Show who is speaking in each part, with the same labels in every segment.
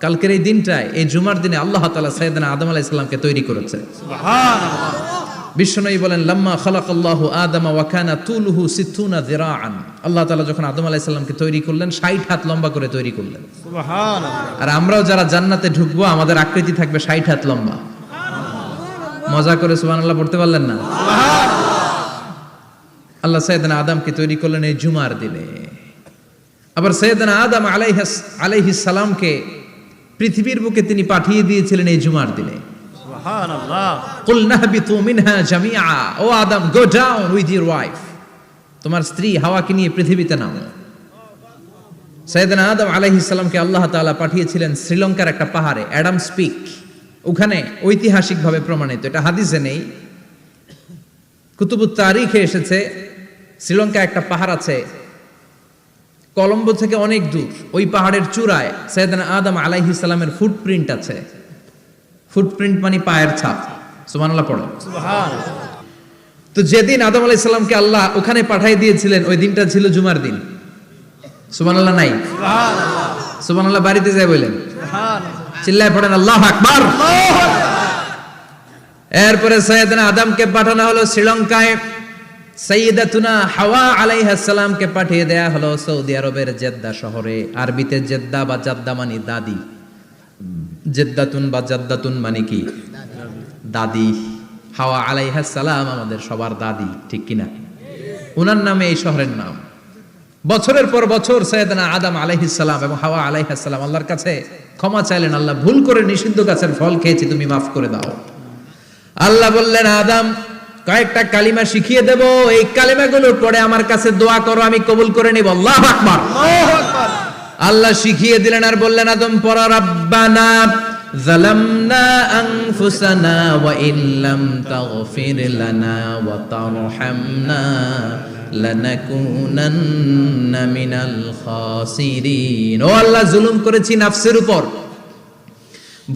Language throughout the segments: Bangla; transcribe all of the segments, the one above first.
Speaker 1: কালকের এই দিনটায়, এই জুমার দিনে আল্লাহ তাআলা সাইয়েদনা আদম আলাইহিস সালামকে তৈরি করেছে।
Speaker 2: সুবহানাল্লাহ।
Speaker 1: বিশ্বনবী বলেন, লাম্মা খালাকাল্লাহু আদামা ওয়া কানা তুলুহু 60 যিরাআন। আল্লাহ তাআলা যখন আদম আলাইহিস সালামকে তৈরি করলেন 60 হাত লম্বা করে তৈরি করলেন।
Speaker 2: সুবহানাল্লাহ।
Speaker 1: আর আমরাও যারা জান্নাতে ঢুকবো আমাদের আকৃতি থাকবে 60 হাত লম্বা। মজা করে সুবহানাল্লাহ পড়তে পারলেন না? আল্লাহ সাইয়েদনা আদমকে তৈরি করলেন এই জুমার দিনে। আবার সাইয়েদনা আদম আলাইহিস সালামকে পৃথিবীর বুকে তিনি পাঠিয়ে দিয়েছিলেন এই জুমার দিনে।
Speaker 2: সুবহানাল্লাহ।
Speaker 1: কুল নাহবিতু মিনহা জামিআ, ও Adam go down with your wife, তোমার স্ত্রী হাওয়াকে নিয়ে পৃথিবীতে নামো। সাইয়েদনা আদম আলাইহিস সালামকে আল্লাহ তাআলা পাঠিয়েছিলেন শ্রীলঙ্কার একটা পাহাড়ে, অ্যাডামস পিক। ওখানে ঐতিহাসিকভাবে প্রমাণিত, এটা হাদিসে নেই, কুতুবুত তারিখে এসেছে। শ্রীলঙ্কা একটা পাহাড় আছে, কলম্বো থেকে অনেক দূর। ওই পাহাড়ের চূড়ায় সাইয়েদনা আদম আলাইহিস সালামের ফুটপ্রিন্ট আছে। ফুটপ্রিন্ট মানে পায়ের ছাপ। সুবহানাল্লাহ পড়ো।
Speaker 2: সুবহানাল্লাহ।
Speaker 1: তো যেদিন আদম আলাইহিস সালামকে আল্লাহ ওখানে পাঠিয়ে দিয়েছিলেন ওই দিনটা ছিল জুমার দিন। সুবহানাল্লাহ নাই?
Speaker 2: সুবহানাল্লাহ।
Speaker 1: সুবহানাল্লাহ বাড়িতে যায় বলেন,
Speaker 2: সুবহানাল্লাহ।
Speaker 1: চিল্লায় পড়েন আল্লাহু আকবার। এরপরে সাইয়েদনা আদমকে পাঠানো হলো শ্রীলঙ্কায়। সাইয়্যিদাতুনা হাওয়া আলাইহিস সালামকে পাঠিয়ে দেয়া হলো সৌদি আরবের জেদ্দা শহরে। আরবিতে জেদ্দা বা জাদ্দা মানে দাদি। জেদ্দাতুন বা জাদ্দাতুন মানে কি? দাদি। হাওয়া আলাইহিস সালাম আমাদের সবার দাদি, ঠিক কিনা? ওনার নামে এই শহরের নাম। বছরের পর বছর সাইয়েদনা আদম আলাইহিস সালাম এবং হাওয়া আলাইহিস সালাম আল্লাহর কাছে ক্ষমা চাইলেন, আল্লাহ ভুল করে নিষিদ্ধ গাছের ফল খেয়েছি, তুমি মাফ করে দাও। আল্লাহ বললেন, আদম কয়েকটা কালিমা শিখিয়ে দেব, এই কালিমাগুলো পড়ে আমার কাছে দোয়া করো, আমি কবুল করে নিব। আল্লাহু আকবার।
Speaker 2: আল্লাহু আকবার।
Speaker 1: আল্লাহ শিখিয়ে দিলেন আর বললেন, আদম পড়ো, রাব্বানা যালামনা আনফুসানা ওয়া ইল্লাম তাগফির লানা ওয়া তারহামনা লানাকুনান্না মিনাল খাসিরিন। ও আল্লাহ, জুলুম করেছি নাফসের উপর,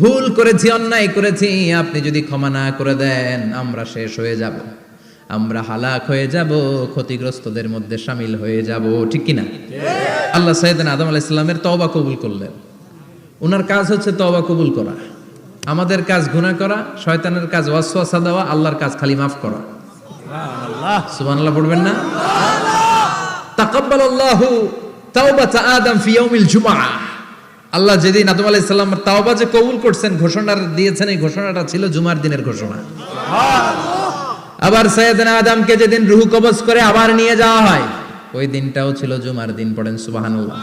Speaker 1: ভুল করেছি, অন্যায় করেছি, আপনি যদি ক্ষমা না করে দেন আমরা শেষ হয়ে যাব, আমরা হালাক হয়ে যাব, ক্ষতিগ্রস্তদের মধ্যে শামিল হয়ে যাব, ঠিক কিনা? আল্লাহ সাইয়েদনা আদম আলাইহিস সালামের তওবা কবুল করলেন। ওনার কাজ হচ্ছে তওবা কবুল করা, আমাদের কাজ গুনাহ করা, শয়তানের কাজ ওয়াসওয়াসা দেওয়া, আল্লাহর কাজ খালি মাফ করা।
Speaker 2: সুবহানাল্লাহ।
Speaker 1: সুবহানাল্লাহ পড়বেন না? তাকাব্বালাল্লাহু তাওবাতা আদম ফি ইয়াউমিল জুমআহ। আল্লাহ যেদিন আদম আলাইহিস সালামের তাওবা যে কবুল করছেন, ঘোষণা দিয়েছেন, এই ঘোষণাটা ছিল জুমার দিনের ঘোষণা। আবার সাইয়েদনা আদমকে যেদিন রূহ কবজ করে আবার নিয়ে যাওয়া হয়, ওই দিনটাও ছিল জুমার দিন। পড়েন সুবহানাল্লাহ।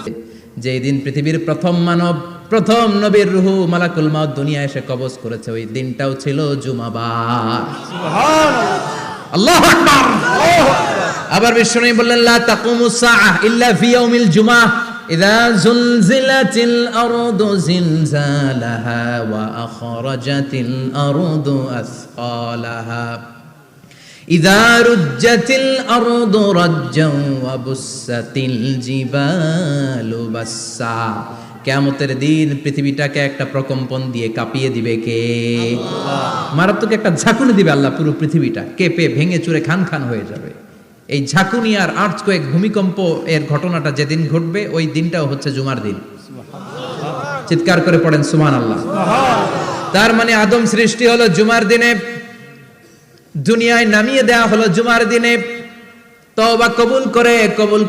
Speaker 1: যেই দিন পৃথিবীর প্রথম মানব, প্রথম নবীর রূহ মালাকুল মাউত দুনিয়ায় এসে কবজ করেছে, ওই দিনটাও ছিল জুমাবার।
Speaker 2: সুবহানাল্লাহ।
Speaker 1: আল্লাহু আকবার। আবার বিশ্বনবী বললেন, লা তাকুমুস সাআহ ইল্লা ফি ইয়াউমিল জুমআহ ইযা যুলজিলাতিল আরদু জিলজালাহা ওয়া আখরাজাতিল আরদু আসকালাহা ইযা রুজ্জাতিল আরদু রাজ্জান ওয়া বুসাতিল জিবালু বাসসা। কিয়ামতের দিন পৃথিবীটাকে একটা প্রকম্পন দিয়ে কাঁপিয়ে দিবে কে? আল্লাহ। মারাত্মক একটা ঝাঁকুনি দিবে আল্লাহ, পুরো পৃথিবীটা কেঁপে ভেঙে চুরে খান খান হয়ে যাবে। এই ঝাঁকুনি আর আর্থকোয়েক, ভূমিকম্প এর ঘটনাটা যেদিন ঘটবে ওই দিনটাও হচ্ছে জুমার দিন। চিৎকার করে পড়েন সুবহানাল্লাহ। তার মানে আদম সৃষ্টি হলো জুমার দিনে, দুনিয়ায় নামিয়ে দেয়া হলো জুমার দিনে, তওবা কবুল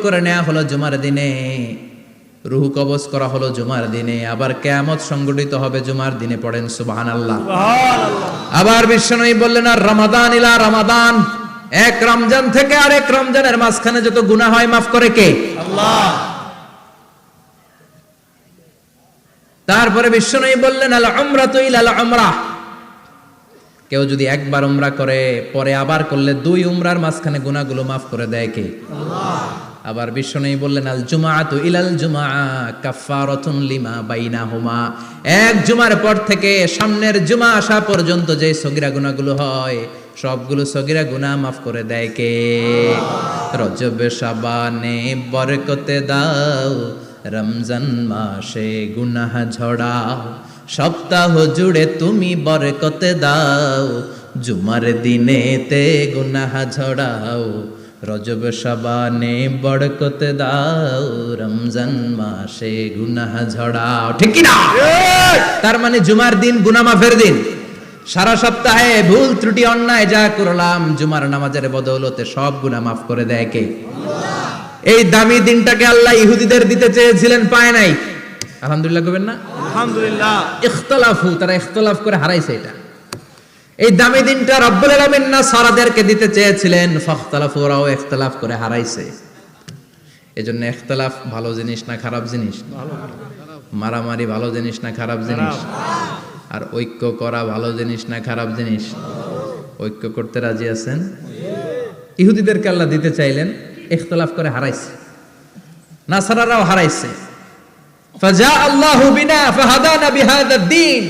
Speaker 1: করে নেওয়া হলো জুমার দিনে, রূহ কবজ করা হলো জুমার দিনে, আবার কিয়ামত সংগঠিত হবে জুমার দিনে। পড়েন সুবহানাল্লাহ। আবার বিশ্বনবী বললেন, আর রমাদান ইলা রমাদান, এক রমজান থেকে আরেক রমজানের মাঝখানে যত গুনাহ হয় মাফ করে কে?
Speaker 2: আল্লাহ।
Speaker 1: তারপরে বিশ্বনবী বললেন, আল উমরাতু ইলাল উমরাহ, কেউ যদি একবার উমরা করে পরে আবার করলে 2 উমরার মাঝখানে গুনাহগুলো মাফ করে দেয় কে? আল্লাহ। আবার বিশ্বনবী বললেন, আল জুমআতু ইলাল জুমআ কাফফারাতুন লিমা বাইনাহুমা, এক জুমার পর থেকে সামনের জুমা আসা পর্যন্ত যে সগীরা গুনাহগুলো হয় সবগুলো সগীরা গুনাহ মাফ করে দেয় কে? রজব শাবানে বরকতে দাও, রমজান মাসে গুনাহ ঝড়াও, সপ্তাহ জুড়ে তুমি বরকতে দাও, জুমার দিনেতে গুনাহ ঝড়াও, রজব শাবানে বরকতে দাও, রমজান মাসে গুনাহ ঝড়াও, ঠিক কি না? তার মানে জুমার দিন গুনাহ মাফের দিন। সারা সপ্তাহে ভুল ত্রুটি অন্যায় যা করলাম জুমার নামাজের বদৌলতে সব গুনাহ মাফ করে দেয় কে? এই দামি দিনটাকে আল্লাহ ইহুদিদের দিতে চেয়েছিলেন, পায় নাই। আলহামদুলিল্লাহ কইবেন না?
Speaker 2: আলহামদুলিল্লাহ।
Speaker 1: ইখতিলাফু, তারা ইখতিলাফ করে হারাইছে এটা। এই দামি দিনটা রব্বুল আলামিন নাসারাদেরকে দিতে চেয়েছিলেন, ফাখতালাফু, ওরাও ইখতিলাফ করে হারাইছে। এজন্য ইখতিলাফ ভালো জিনিস না খারাপ জিনিস? মারামারি ভালো জিনিস না খারাপ জিনিস? আর ঐক্য করা ভালো জিনিস না খারাপ জিনিস? ঐক্য করতে রাজি আছেন? ইহুদিদেরকে আল্লাহ দিতে চাইলেন, ইখতিলাফ করে হারাইছে। নাসারারাও হারাইছে। ফাজা আল্লাহু বিনা ফাহাদানা বিহাদা দ্বীন।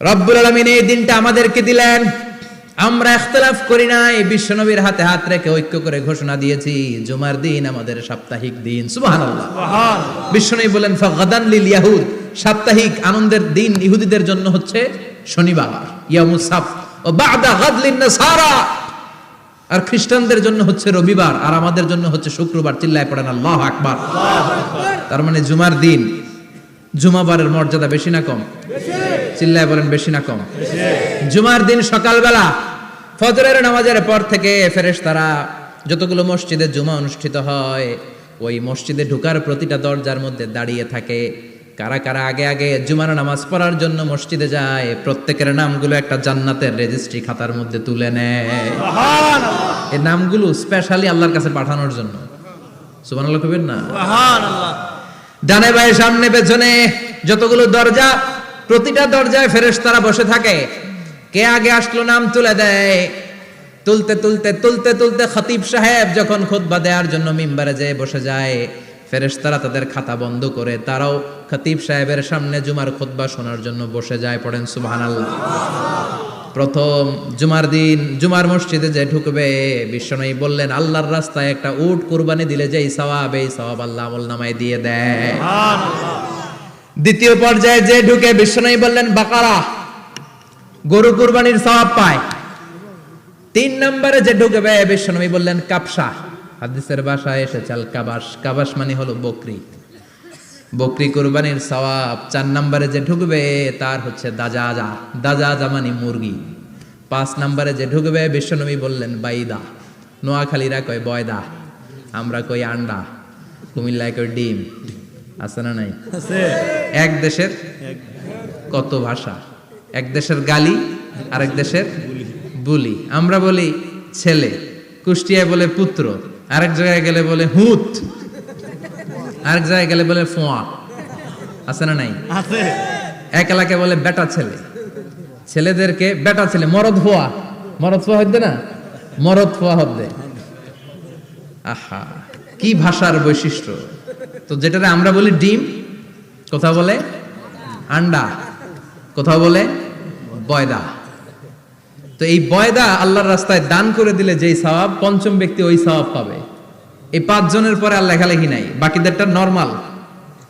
Speaker 1: রব্বুল আলামিন এই দিনটা আমাদেরকে দিলেন, আমরা ইখতিলাফ করি নাই, বিশ্বনবীর হাতে হাত রেখে ঐক্য করে ঘোষণা দিয়েছি জুমার দিন আমাদের সাপ্তাহিক দিন। সুবহানাল্লাহ। বিশ্বনবী বলেন ফাগাদান লিল ইয়াহুদ, সাপ্তাহিক আনন্দের দিন ইহুদিদের জন্য হচ্ছে শনিবার, ইয়ামুস সাবত, ও বাদা গাদ লিন নাসারা, আর খ্রিস্টানদের জন্য হচ্ছে রবিবার, আর আমাদের জন্য হচ্ছে শুক্রবার। চিল্লায় পড়েন আল্লাহু আকবার। তার মানে জুমার দিন, জুমাবারের মর্যাদা বেশি না কম? চিল্লায় বলেন বেশি না কম? জুমার দিন সকালবেলা ফজরের নামাজের পর থেকে ফেরেশতারা যতগুলো মসজিদে জুমা অনুষ্ঠিত হয় ওই মসজিদে ঢোকার প্রতিটা দরজার মধ্যে দাঁড়িয়ে থাকে। কারা কারা আগে আগে জুমার নামাজ পড়ার জন্য মসজিদে যায়, প্রত্যেকের নামগুলো একটা জান্নাতের রেজিস্ট্রি খাতার মধ্যে তুলে নেয়। এই নামগুলো স্পেশালি আল্লাহর কাছে পাঠানোর জন্য। সুবহানাল্লাহ কইবেন না?
Speaker 2: সুবহানাল্লাহ।
Speaker 1: ডানে বায়ে সামনে পেছনে যতগুলো দরজা, প্রতিটা দরজায় ফেরেশতারা বসে থাকে। কে আগে আসলো নাম তুলে দেয়। তুলতে তুলতে তুলতে তুলতে খতিব সাহেব যখন খুতবা দেওয়ার জন্য মিম্বারে যেয়ে বসে যায়, ফেরেশতারা তাদের খাতা বন্ধ করে তারাও খতিব সাহেবের সামনে জুমার খুতবা শোনার জন্য বসে যায়। পড়েন সুবহানাল্লাহ। প্রথম জুমার দিন জুমার মসজিদে যে ঢুকবে, বিশ্বনবী বললেন আল্লাহর রাস্তায় একটা উট কুরবানি দিলে যেই সওয়াব, এই সওয়াব আল্লাহ আমলনামায় দিয়ে দেয়। দ্বিতীয় পর্যায়ে যে ঢুকে, বিশ্বনবী বললেন বাকারা, গরু কুরবানির সওয়াব পায়। তিন নম্বরে যে ঢুকবে, বিশ্বনবী বললেন কাবসা, হাদিসের ভাষায় এসেছে আল কাবাস, কাবাস মানে হলো বকরি, বকরি কুরবানির সওয়াব। চার নম্বরে যে ঢুকবে তার হচ্ছে দাজাজা, দাজাজা মানে মুরগি। পাঁচ নম্বরে যে ঢুকবে, বিশ্বনবী বললেন বাইদা, নোয়াখালীরা কয় বয়দা, আমরা কই আন্ডা, কুমিল্লায় কই ডিম। আছে না নাই? এক দেশের কত ভাষা, এক দেশের গালি আরেক দেশের বুলি। আমরা বলি ছেলে, কুষ্টিয়ায় বলে পুত্র, আরেক জায়গায় গেলে বলে হুত, আরেক জায়গায় গেলে বলে ফোয়া। আছে না নাই?
Speaker 2: আছে।
Speaker 1: এক এলাকায় বলে বেটা ছেলে, ছেলেদেরকে বেটা ছেলে। মরদ ফোয়া, মরদ ফোয়া হইতে না, মরদ ফোয়া হবে। আহা, কি ভাষার বৈশিষ্ট্য। তো যেটাতে আমরা বলি ডিম, কোথাও বলে আন্ডা, কোথাও বলে বয়দা। তো এই বয়দা আল্লাহর রাস্তায় দান করে দিলে যেই সওয়াব, পঞ্চম ব্যক্তি ওই সওয়াব পাবে। এই 5 জনের পরে আর লেখালেখি নাই, বাকিদেরটা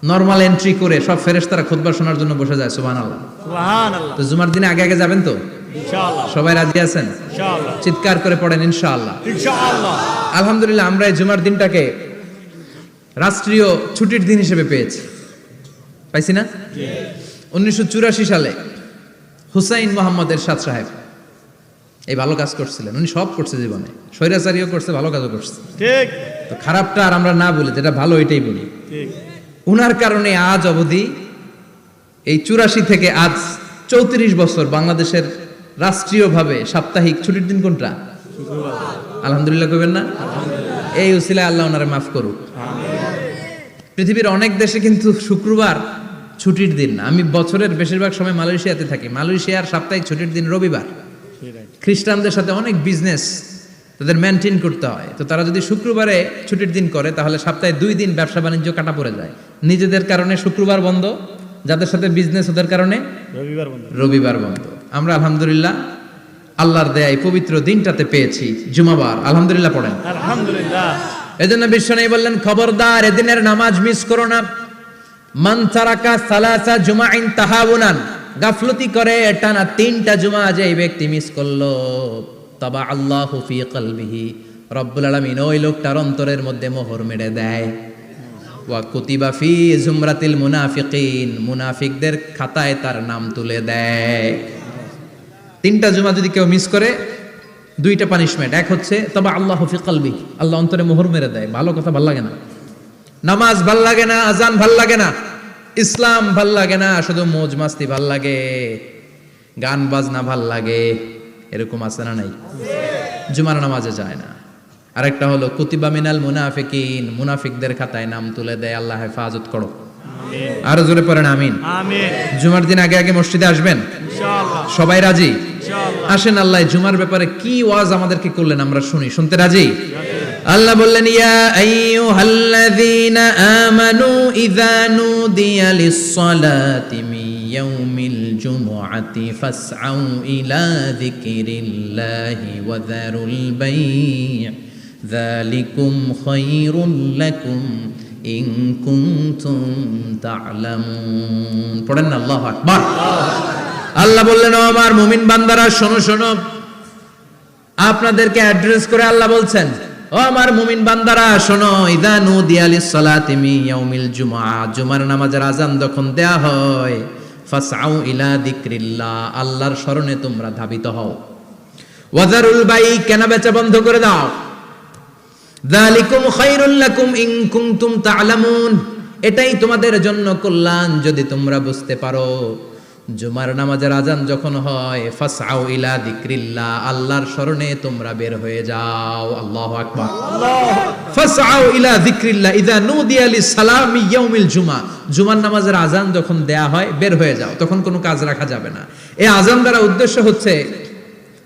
Speaker 1: নরমাল এন্ট্রি করে সব ফেরেশতারা খুতবা শোনার জন্য বসে যায়। সুবহানাল্লাহ।
Speaker 2: সুবহানাল্লাহ।
Speaker 1: তো জুমার দিনে আগে আগে যাবেন তো?
Speaker 2: ইনশাআল্লাহ।
Speaker 1: সবাই রাজি আছেন?
Speaker 2: ইনশাআল্লাহ।
Speaker 1: চিৎকার করে পড়েন ইনশাআল্লাহ।
Speaker 2: ইনশাআল্লাহ।
Speaker 1: আলহামদুলিল্লাহ, আমরা এই জুমার দিনটাকে রাষ্ট্রীয় ছুটির দিন হিসেবে পেয়েছি, পাইছি না? 1984 সালে হুসাইন মোহাম্মদ এরশাদ সাহেব এই ভালো কাজ করছিলেন। উনি সব করছে জীবনে, স্বৈরাচারীও করছে, ভালো কাজও করছে।
Speaker 2: ঠিক।
Speaker 1: তো খারাপটা আর আমরা না বলি, যেটা ভালো এটাই বলি।
Speaker 2: ঠিক।
Speaker 1: উনার কারণে আজ অবধি এই 84 থেকে আজ 34 বছর বাংলাদেশের রাষ্ট্রীয়ভাবে সাপ্তাহিক ছুটির দিন কোনটা? আলহামদুলিল্লাহ কইবেন না? এই উসিলায় আল্লাহ ওনারে মাফ করুক। পৃথিবীর অনেক দেশে কিন্তু শুক্রবার ছুটির দিন না। আমি বছরের বেশিরভাগ সময় মালয়েশিয়াতে থাকি। মালয়েশিয়ার সাপ্তাহিক ছুটির দিন রবিবার। খ্রিস্টানদের সাথে অনেক বিজনেস তাদের মেনটেন করতে হয়। তো তারা যদি শুক্রবারে ছুটির দিন করে তাহলে সপ্তাহে 2 দিন ব্যবসা বাণিজ্য কাটা পড়ে যায়। নিজেদের কারণে শুক্রবার বন্ধ, যাদের সাথে বিজনেস ওদের কারণে রবিবার বন্ধ। আমরা আলহামদুলিল্লাহ আল্লাহর দয়ায় পবিত্র দিনটাতে পেয়েছি জুমাবার। আলহামদুলিল্লাহ পড়েন
Speaker 2: আলহামদুলিল্লাহ।
Speaker 1: এজন্য বিশ্বনবী বললেন খবরদার এদিনের নামাজ মিস করো না। মান তারাকা সালাসা জুমাইন তাহাউনান, গাফলতি করে টানা 3টা জুমা যে ব্যক্তি মিস করলো, তাবা আল্লাহু ফি কলবিহি, রব্বুল আলামিন ওই লোকটার অন্তরের মধ্যে মোহর মেরে দেয়। ওয়া কুতিবা ফি জুমরাতিল মুনাফিকিন, মুনাফিকদের খাতায় তার নাম তুলে দেয়। 3টা জুমা যদি কেউ মিস করে 2টা পানিশমেন্ট। এক হচ্ছে তবা আল্লাহু ফি কলবি, আল্লাহ অন্তরে মোহর মেরে দেয়। ভালো কথা ভাল লাগে না, নামাজ ভাল লাগে না, আজান ভাল লাগে না, ইসলাম ভাল লাগে না, শুধু মौज মাস্তি ভাল লাগে, গান বাজনা ভাল লাগে, এরকম আছে না নাই? জুমার নামাজে যায় না। আরেকটা হলো কুতিবা মিনাল মুনাফিকিন, মুনাফিকদের খাতায় নাম তুলে দেয়। আল্লাহ হেফাজত করো, আরো জোরে পড়েন আমিন।
Speaker 2: আমিন।
Speaker 1: জুমার দিন আগে আগে মসজিদে আসবেন
Speaker 2: ইনশাআল্লাহ।
Speaker 1: সবাই রাজি?
Speaker 2: ইনশাআল্লাহ।
Speaker 1: আসেন, আল্লাহ জুমার ব্যাপারে কি ওয়াজ আমাদেরকে করলেন আমরা শুনি। শুনতে রাজি? আল্লাহ বললেন ইয়া আইয়ুহাল্লাযীনা আমানু ইযা নুদিয়া লিস-সালাতি মিন ইয়াউমিল জুমআতি ফাসআউ ইলা যিকরিল্লাহি ওয়া যারুল বাই', যালিকুম খায়রুল লাকুম ইন কুনতুম তা'লামুন। পড়েন না আল্লাহু আকবার। আল্লাহ বললেন ও আমার মুমিন বান্দারা শোনো শোনো, আপনাদেরকে অ্যাড্রেস করে আল্লাহ বলছেন ও আমার মুমিন বান্দারা শোনো, ইযা নুদিয়া লিস-সালাতি মিন ইয়াউমিল জুমআ, জুমার নামাজের আযান যখন দেয়া হয়, ফাসআউ ইলা যিকরিল্লাহ, আল্লাহর স্মরণে তোমরা ধাবিত হও। ওয়া যারুল বাই', কেনা বেচা বন্ধ করে দাও। যালিকুম খায়রুল লাকুম ইন কুনতুম তা'লামুন, এটাই তোমাদের জন্য কল্যাণ যদি তোমরা বুঝতে পারো। জুমার নামাজের আযান যখন হয়, ফাসআউ ইলা যিকরিল্লাহ, আল্লাহর স্মরণে তোমরা বের হয়ে যাও। আল্লাহু আকবার। ফাসআউ ইলা যিকরিল্লাহ ইযা নুদিয়া লিস-সালামি ইয়াউমিল জুমআ, জুমার নামাজের আযান যখন দেয়া হয় বের হয়ে যাও, তখন কোনো কাজ রাখা যাবে না। এই আযান দ্বারা উদ্দেশ্য হচ্ছে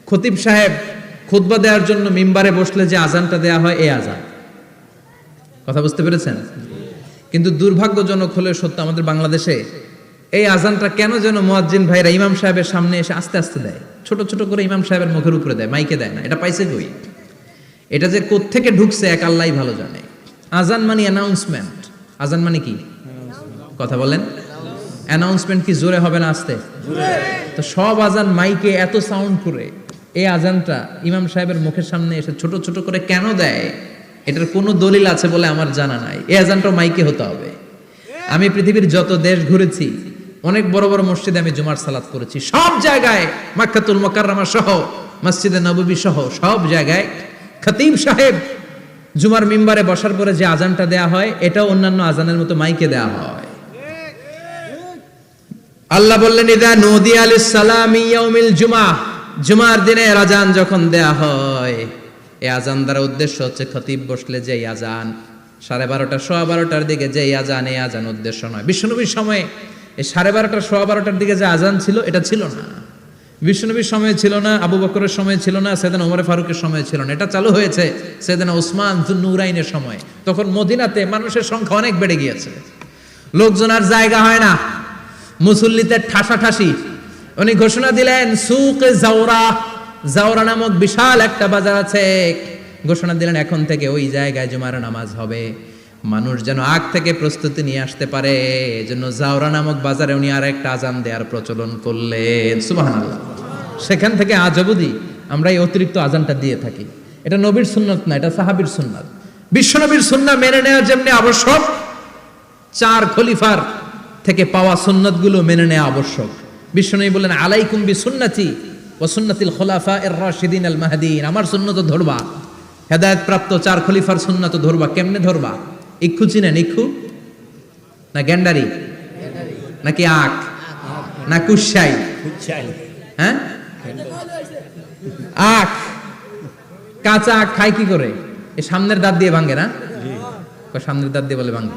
Speaker 1: খতিব সাহেব খুতবা দেওয়ার জন্য মিম্বারে বসলে যে আযানটা দেয়া হয়, এই আযান। কথা বুঝতে পেরেছেন? কিন্তু দুর্ভাগ্যজনক হলে সত্য, আমাদের বাংলাদেশে এই আজানটা কেন যেন মুয়াজ্জিন ভাইরা ইমাম সাহেবের সামনে এসে আস্তে আস্তে দেয়, ছোট ছোট করে ইমাম সাহেবের মুখের উপরে দেয়, মাইকে দেয় না। এটা পাইছে কই? এটা যে কোত্থেকে ঢুকছে এক আল্লাহই ভালো জানে। আজান মানে অ্যানাউন্সমেন্ট। আজান মানে কি? কথা বলেন। অ্যানাউন্সমেন্ট কি জোরে হবে না আস্তে? তো সব আজান মাইকে এত সাউন্ড করে, এই আজানটা ইমাম সাহেবের মুখের সামনে এসে ছোট ছোট করে কেন দেয়? এটার কোনো দলিল আছে বলে আমার জানা নাই। এই আজানটা মাইকে হতে হবে। আমি পৃথিবীর যত দেশ ঘুরেছি, অনেক বড় বড় মসজিদে আমি জুমার সালাত করেছি, সব জায়গায় মক্কাতুল মুকাররমা সহ মসজিদে নববী সহ সব জায়গায় খতিব সাহেব জুমার মিম্বারে বসার পরে যে আজানটা দেয়া হয়, এটাও অন্যান্য আজানের মতো মাইকে দেয়া হয়। আল্লাহ বললেন ইযা নুদিয়া লিস-সালামি ইয়াউমিল জুমআ, জুমার দিনে আজান যখন দেয়া হয়, এই আজান দ্বারা উদ্দেশ্য হচ্ছে খতিব বসলে যে আজান 12:30 সোয়া 12টার দিকে যে আজান, এই আজান উদ্দেশ্য নয়। বিশ্বনবীর সময়ে এই 12:30 সোয়া 12টার দিকে যে আজান ছিল, এটা ছিল না। বিশ্বনবীর সময়ে ছিল না, আবু বকরের সময়ে ছিল না, সাইয়েদনা ওমর ফারুকের সময়ে ছিল না। এটা চালু হয়েছে সাইয়েদনা উসমান যুন্নুরাইনের সময়। তখন মদিনাতে মানুষের সংখ্যা অনেক বেড়ে গিয়েছে, লোকজন আর জায়গা হয় না, মুসল্লিতে ঠাসাঠাসি। উনি ঘোষণা দিলেন সুক জাওরা, জাওরা নামক বিশাল একটা বাজার আছে, ঘোষণা দিলেন এখন থেকে ওই জায়গায় জুমার নামাজ হবে। মানুষ যেন আগ থেকে প্রস্তুতি নিয়ে আসতে পারে, এজন্য জাওরা নামক বাজারে উনি আর একটা আজান দেওয়ার প্রচলন করলেন। সুবহানাল্লাহ। সেখান থেকে আজ অবধি আমরা এই অতিরিক্ত আজানটা দিয়ে থাকি। এটা নবীর সুন্নাত না, এটা সাহাবীর সুন্নাত। বিশ্বনবীর সুন্নাহ মেনে নেওয়া যেমনি আবশ্যক, 4 খলিফার থেকে পাওয়া সুন্নাতগুলো মেনে নেওয়া আবশ্যক। বিশ্বনবী বললেন আলাইকুম বিসুন্নতি ওয়া সুন্নাতিল খুলাফায়ে রাশিদিন আল মাহদিয়িন, আমার সুন্নাত ধরবা, হেদায়েত প্রাপ্ত 4 খলিফার সুন্নাত ধরবা। কেমনে ধরবা? ইক্ষু চিনেন? ইক্ষু না গ্যান্ডারি নাকি আখ না কুশাই? হ্যাঁ, আখ। কাঁচা আখ খায় কি করে? এই সামনের দাঁত দিয়ে ভাঙে না? সামনের দাঁত দিয়ে বলে ভাঙে,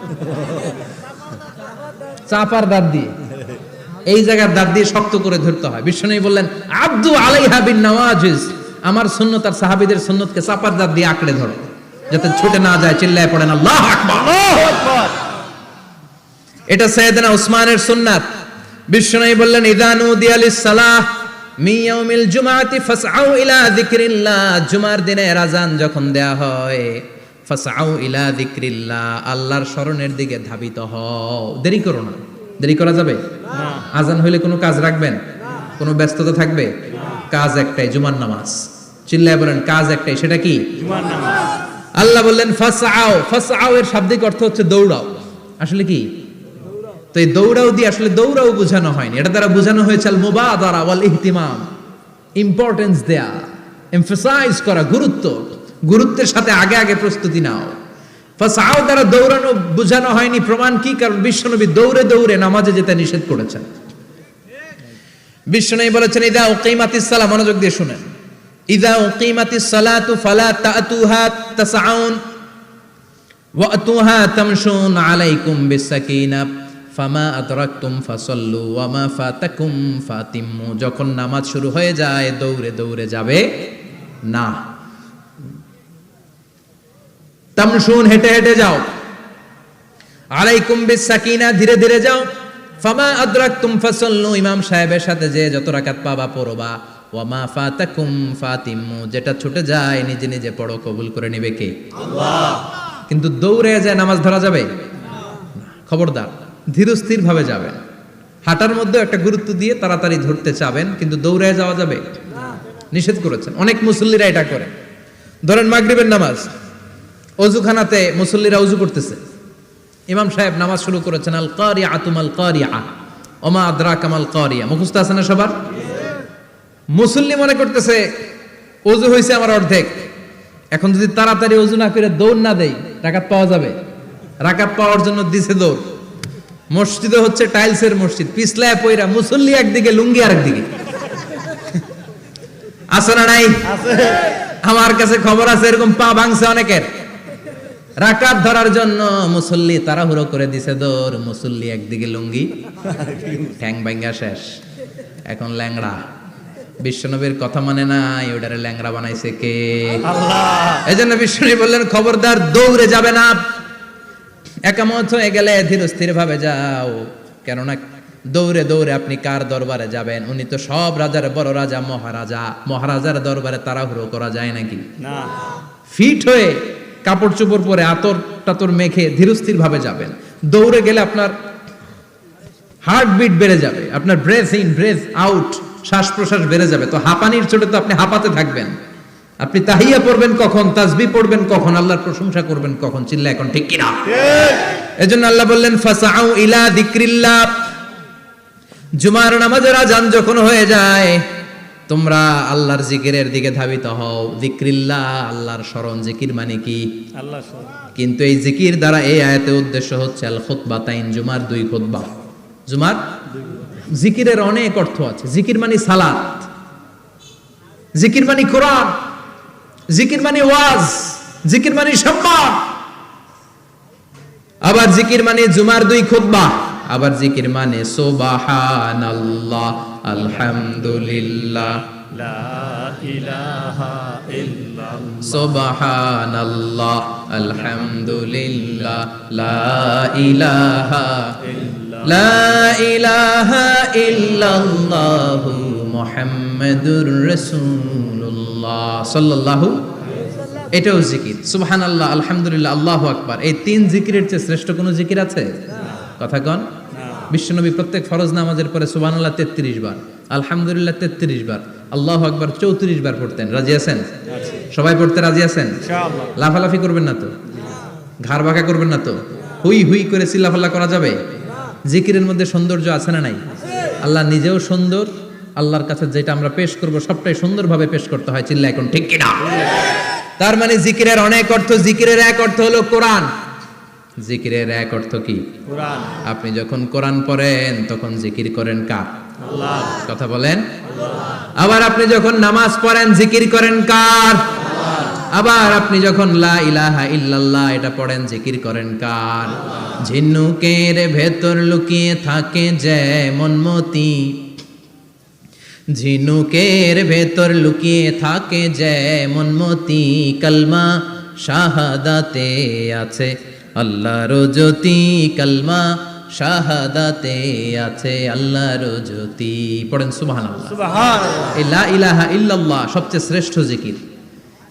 Speaker 1: চাপার দাঁত দিয়ে, এই জায়গার দাঁত দিয়ে শক্ত করে ধরতে হয়। বিশ্বনবী বললেন আব্দু আলাইহা বিন নওয়াজিজ, আমার সুন্নাত আর সাহাবীদের সুন্নাতকে চাপার দাঁত দিয়ে আঁকড়ে ধরো, যাতে ছুটে না যায়। চিল্লায় পড়েন আল্লাহু আকবার। এটা সাইয়েদনা উসমানের সুন্নাত। বিশ্বনবী বললেন ইযা নুদিয়া লিস-সালাহ মিন ইয়াউমিল জুমআতি ফাসআউ ইলা যিকরিল্লাহ, জুমার দিনে আযান যখন দেয়া হয়, ফাসআউ ইলা যিকরিল্লাহ, আল্লাহর স্মরণের দিকে ধাবিত হও। দেরি করো না। দেরি করা যাবে না। আযান হইলে কোনো কাজ রাখবেন? কোনো ব্যস্ততা থাকবে? কাজ একটাই, জুমার নামাজ। চিল্লায় বলেন কাজ একটাই, সেটা কি? জুমার নামাজ। আল্লাহ বললেন ফাসআউ, ফাসআউ এর শাব্দিক অর্থ হচ্ছে দৌড়াও। আসলে কি? তো এই দৌড়াও দিয়ে আসলে দৌড়াও বোঝানো হয়নি, এটা দ্বারা বোঝানো হয়েছে আল মুবাদারা ওয়াল ইহতিমাম, ইম্পর্টেন্স দেয়া, এমফাসাইজ করা, গুরুত্বের সাথে আগে আগে প্রস্তুতি নাও। ফাসাও দ্বারা দৌড়ানো বোঝানো হয়নি, প্রমাণ কি? কারণ বিশ্বনবী দৌড়ে দৌড়ে নামাজে যেতে নিষেধ করেছেন। বিশ্বনবী বলেছেন ইদা উকিমাতিস সালাহ, মনোযোগ দিয়ে শুনেন, ইদা উকিমাতিস সালাতু ফালা তাতুহা তাসআউন ওয়া আতুহা তামশুন আলাইকুম বিসাকিনাহ ফামা আদরাকতুম ফাসাল্লু ওয়া মা ফাতাকুম ফাতিম্মু। যখন নামাজ শুরু হয়ে যায় দৌড়ে দৌড়ে যাবে না, তামশুন হেঁটে হেঁটে যাও, আলাইকুম বিসাকিনা ধীরে ধীরে যাও, ফামা আদরাকতুম ফাসাল্লু ইমাম সাহেবের সাথে যে যত রাকাত পাবা পড়বা, ওয়া মা ফাতাকুম ফাতিম্মু যেটা ছুটে যায় নিজে নিজে পড়ো, কবুল করে নেবে কে? আল্লাহ। কিন্তু দৌড়ে যায় নামাজ ধরা যাবে না, খবরদার ধীরস্থির ভাবে যাবেন। হাঁটার মধ্যে একটা গুরুত্ব দিয়ে তাড়াতাড়ি ধরতে চাবেন, কিন্তু দৌড়ে যাওয়া যাবে না, নিষেধ করেছেন। অনেক মুসল্লিরা এটা করে। ধরেন মাগরিবের নামাজ, অজুখানাতে মুসল্লিরা ওযু করতেছে, ইমাম সাহেব নামাজ শুরু করেছেন আল কারিআতু মাল কারিআ ওমা আদরাকা মাল কারিআ, মুখস্থ আছে না সবার? মুসল্লি মনে করতেছে ওযু হইছে আমার অর্ধেক, এখন যদি তাড়াতাড়ি ওযু না করে দৌড় না দেই রাকাত পাওয়া যাবে? রাকাত পাওয়ার জন্য দিছে দৌড়। মসজিদে হচ্ছে টাইলসের মসজিদ, পিছলায় পয়রা মুসল্লি একদিকে, লুঙ্গি আরেকদিকে। আছে না নাই? আমার কাছে খবর আছে এরকম পা ভাঙছে অনেকের। রাকাত ধরার জন্য মুসল্লি তাড়াহুড়ো করে দিছে দৌড়, মুসল্লি একদিকে লুঙ্গি, ঠ্যাং ভাঙা শেষ, এখন ল্যাংড়া। বিশ্বনবীর কথা মানে নাই, ওটারে ল্যাংড়া বানাইছে কে? আল্লাহ। এজন্য বিশ্বনবী বললেন খবরদার দৌড়ে যাবে না, একামত হয়ে গেলে ধীরস্থির ভাবে যাও। কেননা দৌড়ে দৌড়ে আপনি কার দরবারে যাবেন? উনি তো সব রাজার বড় রাজা, মহারাজা। মহারাজার দরবারে তাড়াহুড়ো করা যায় নাকি? না। ফিট হয়ে কাপড় চোপড় পরে আতর টাতর মেখে ধীরস্থির ভাবে যাবেন। দৌড়ে গেলে আপনার হার্টবিট বেড়ে যাবে, আপনার ব্রেথ ইন ব্রেথ আউট, শ্বাস প্রশ্বাস বেড়ে যাবে। তো হাঁপানির চোটে তো আপনি হাঁপাতে থাকবেন। আপনি তাহিয়া পড়বেন কখন, তাসবিহ পড়বেন কখন, আল্লাহর প্রশংসা করবেন কখন? চিল্লা এখন ঠিক কিনা? এজন্য আল্লাহ বললেন ফাসাউ ইলা যিকরিল্লাহ, জুমার নামাজের আযান যখন হয়ে যায় তোমরা আল্লাহর জিকিরের দিকে ধাবিত হও। যিকরিল্লাহ, আল্লাহর স্মরণ। জিকির মানে কি? আল্লাহর স্মরণ। কিন্তু এই জিকির দ্বারা এই আয়াতের উদ্দেশ্য হচ্ছে আল খুতবাতাইন, জুমার দুই খুতবা। জুমার জিকিরের অনেক অর্থ আছে। জিকির মানে সালাত, জিকির মানে কোরআন, জিকির মানে ওয়াজ, জিকির মানে সম্মান। আবার জিকির মানে জুমার দুই খুতবা। আবার জিকির মানে সুবহানাল্লাহ, আলহামদুলিল্লাহ, লা ইলাহা ইল্লাল্লাহ, সুবহানাল্লাহ, আলহামদুলিল্লাহ, লা ইলাহা ইল্লাল্লাহ, লা ইলাহা ইল্লাল্লাহু মুহাম্মাদুর রাসূলুল্লাহ সাল্লাল্লাহু। এটাও জিকির। সুবহানাল্লাহ, আলহামদুলিল্লাহ, আল্লাহু আকবার। এই তিন জিকিরের চেয়ে শ্রেষ্ঠ কোনো জিকির আছে? কথা কন। বিশ্বনবী প্রত্যেক ফরজ নামাজের পরে সুবহানাল্লাহ 33 বার, আলহামদুলিল্লাহ 33 বার, আল্লাহু আকবার 34 বার পড়তেন। রাজি আছেন? সবাই পড়তে রাজি আছেন? ইনশাআল্লাহ। লাফালাফি করবেন না তো? ঘাড় বাঁকা করবেন না তো? হুই হুই করে চিল্লাফাল্লা করা যাবে? জিকিরের মধ্যে সৌন্দর্য আছে না নাই? আল্লাহ নিজেও সুন্দর। আল্লাহর কাছে যেটা আমরা পেশ করব সবটাই সুন্দরভাবে পেশ করতে হয়। চিল্লা এখন ঠিক কিনা? তার মানে জিকিরের অনেক অর্থ। জিকিরের এক অর্থ হলো কোরআন। জিকিরের এক অর্থ কি? কোরআন। আপনি যখন কোরআন পড়েন তখন জিকির করেন কার? আল্লাহ। কথা বলেন। আবার আপনি যখন নামাজ পড়েন জিকির করেন কার? আল্লাহ। আবার আপনি যখন লা ইলাহা ইল্লাল্লাহ এটা পড়েন জিকির করেন কার? আল্লাহ। ঝিনুকের ভেতর লুকিয়ে থাকে যেমন মতি, ঝিনুকের ভেতর লুকিয়ে থাকে যেমন মতি, কালমা শাহাদাতে আছে আল্লাহর জ্যোতি, কালমা শাহাদাতে আছে আল্লাহর জ্যোতি। পড়েন সুবহানাল্লাহ। সুবহানাল্লাহ। এই লা ইলাহা ইল্লাল্লাহ সবচেয়ে শ্রেষ্ঠ জিকির।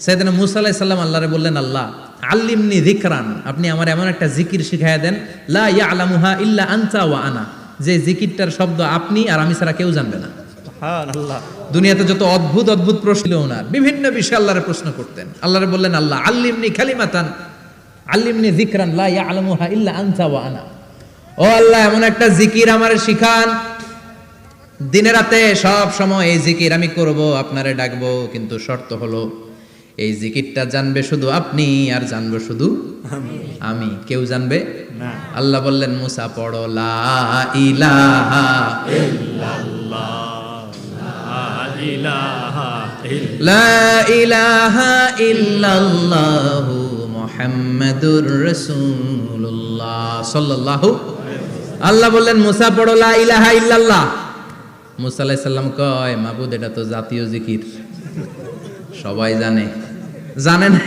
Speaker 1: সাইয়েদনা মুসা আলাইহিস সালাম আল্লাহরে বললেন, আল্লাহ আল্লিমনি যিকরান, আপনি আমার এমন একটা জিকির শিখায়া দেন, লা ইয়ালামুহা ইল্লা আনতা ওয়া আনা, যে জিকিরটার শব্দ আপনি আর আমি ছাড়া কেউ জানবে না। সুবহানাল্লাহ। দুনিয়াতে যত অদ্ভুত অদ্ভুত প্রশ্ন ওনার, বিভিন্ন বিষয়ে আল্লাহরে প্রশ্ন করতেন। আল্লাহরে বললেন, আল্লাহ আল্লিমনি কালিমাতান, আল্লিমনি যিকরান লা ইয়ালামুহা ইল্লা আনতা ওয়া আনা, ও আল্লাহ এমন একটা জিকির আমারে শিখান, দিনে রাতে সব সময় এই জিকির আমি করব, আপনারে ডাকবো, কিন্তু শর্ত হলো এই জিকিরটা জানবে শুধু আপনি আর জানবো শুধু আমি, কেউ জানবে
Speaker 2: না।
Speaker 1: আল্লাহ বললেন মুসা পড়ো লা ইলাহা
Speaker 2: ইল্লাল্লাহ, লা ইলাহা
Speaker 1: লা ইলাহা ইল্লাল্লাহু মুহাম্মাদুর রাসূলুল্লাহ সাল্লাল্লাহু। আল্লাহ বললেন মুসা পড়ো লা ইলাহা ইল্লাল্লাহ। মুসা আলাইহিস সালাম কয় মাবুদ এটা তো জাতীয় জিকির, সবাই জানে। জানে না,